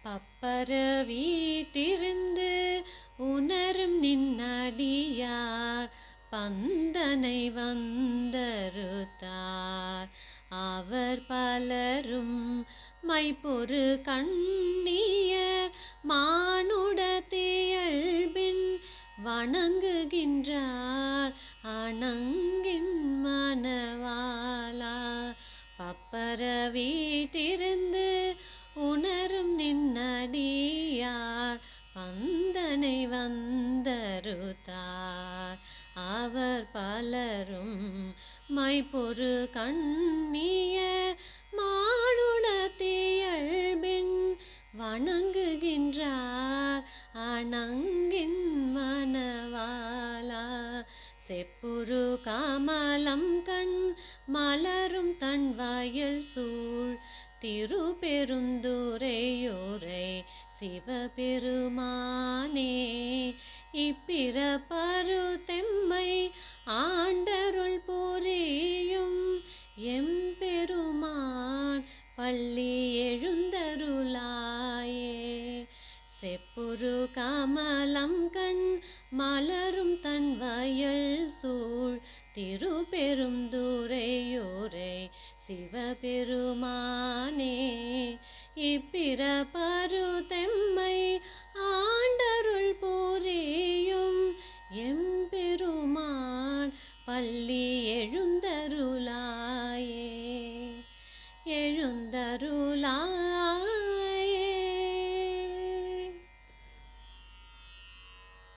பப்பர வீட்டிருந்து உணரும் நின்னடியார் பந்தனை வந்தறுத்தார். அவர் பலரும் மைப்பொரு கண்ணியர் மானுடத்தியல்பின் வணங்குகின்றார் அணங்கின் மணவாளா. பப்பர வீட்டிருந்து உணரும் நின்னடியார் பந்தனை வந்தறுத்தார். அவர் பலரும் மைப்பொரு கண்ணியர் மானுடத்தியல்பின் வணங்குகின்றார் அணங்கின் மணவாளா. செப்புரு கமலம் கண் மலரும் தன் வயல் சூழ் திருப்பெருந்துறையூரை சிவபெருமானே. இப்பிறப்பரு தெம்மை ஆண்டருள் புரியும் எம்பெருமான் பள்ளி எழுந்தருளாயே. செப்புரு கமலம் கண் மலரும் தன் வயல் சூழ் திருப்பெருந்துறையூரை சிவபெருமானே. இப்பிறப்பரு தெம்மை ஆண்டருள் புரியும் எம்பெருமான் பள்ளி